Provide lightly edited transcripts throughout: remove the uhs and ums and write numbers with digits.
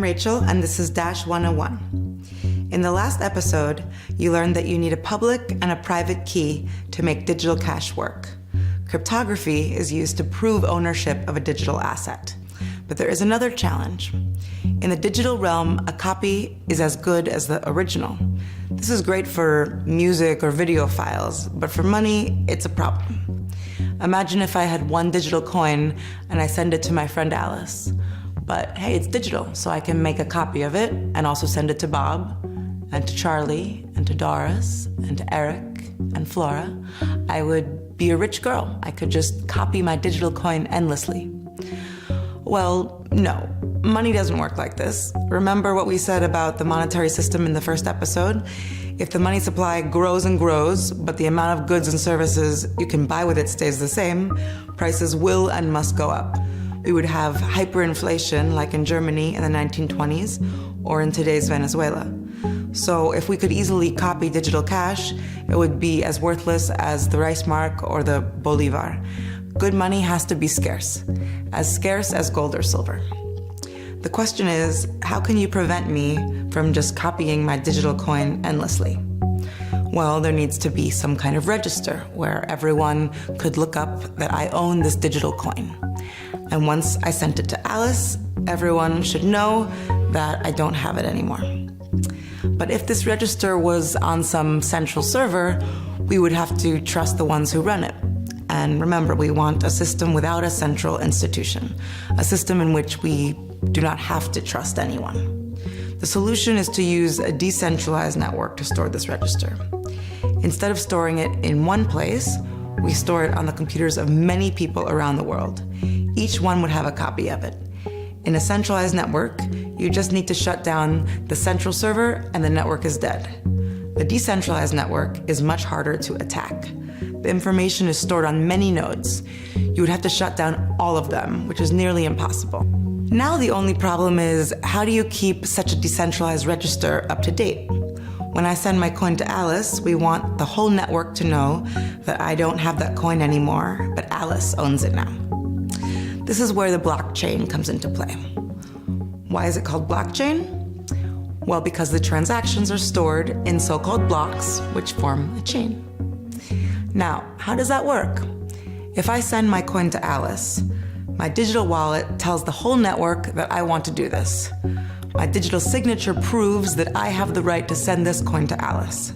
Rachel, and this is Dash 101. In the last episode, you learned that you need a public and a private key to make digital cash work. Cryptography is used to prove ownership of a digital asset. But there is another challenge. In the digital realm, a copy is as good as the original. This is great for music or video files, but for money, it's a problem. Imagine if I had one digital coin and I send it to my friend Alice. But hey, it's digital, so I can make a copy of it and also send it to Bob, and to Charlie, and to Doris, and to Eric, and Flora. I would be a rich girl. I could just copy my digital coin endlessly. Well, no, money doesn't work like this. Remember what we said about the monetary system in the first episode? If the money supply grows and grows, but the amount of goods and services you can buy with it stays the same, prices will and must go up. We would have hyperinflation like in Germany in the 1920s or in today's Venezuela. So if we could easily copy digital cash, it would be as worthless as the Reichsmark or the Bolivar. Good money has to be scarce as gold or silver. The question is, how can you prevent me from just copying my digital coin endlessly? Well, there needs to be some kind of register where everyone could look up that I own this digital coin. And once I sent it to Alice, everyone should know that I don't have it anymore. But if this register was on some central server, we would have to trust the ones who run it. And remember, we want a system without a central institution, a system in which we do not have to trust anyone. The solution is to use a decentralized network to store this register. Instead of storing it in one place, we store it on the computers of many people around the world. Each one would have a copy of it. In a centralized network, you just need to shut down the central server and the network is dead. The decentralized network is much harder to attack. The information is stored on many nodes. You would have to shut down all of them, which is nearly impossible. Now the only problem is, how do you keep such a decentralized register up to date? When I send my coin to Alice, we want the whole network to know that I don't have that coin anymore, but Alice owns it now. This is where the blockchain comes into play. Why is it called blockchain? Well, because the transactions are stored in so-called blocks, which form a chain. Now, how does that work? If I send my coin to Alice, my digital wallet tells the whole network that I want to do this. My digital signature proves that I have the right to send this coin to Alice.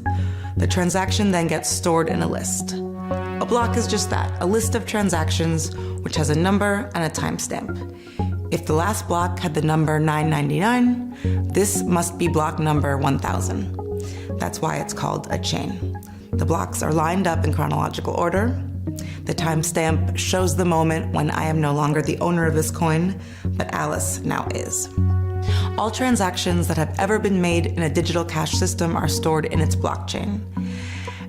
The transaction then gets stored in a list. A block is just that, a list of transactions which has a number and a timestamp. If the last block had the number 999, this must be block number 1000. That's why it's called a chain. The blocks are lined up in chronological order. The timestamp shows the moment when I am no longer the owner of this coin, but Alice now is. All transactions that have ever been made in a digital cash system are stored in its blockchain.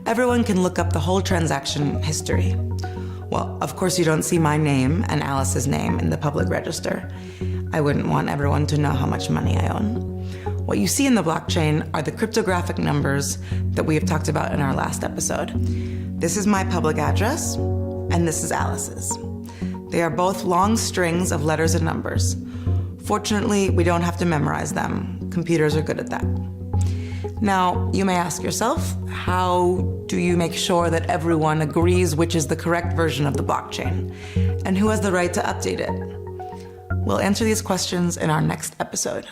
Everyone can look up the whole transaction history. Well, of course you don't see my name and Alice's name in the public register. I wouldn't want everyone to know how much money I own. What you see in the blockchain are the cryptographic numbers that we have talked about in our last episode. This is my public address, and this is Alice's. They are both long strings of letters and numbers. Fortunately, we don't have to memorize them. Computers are good at that. Now, you may ask yourself, how do you make sure that everyone agrees which is the correct version of the blockchain? And who has the right to update it? We'll answer these questions in our next episode.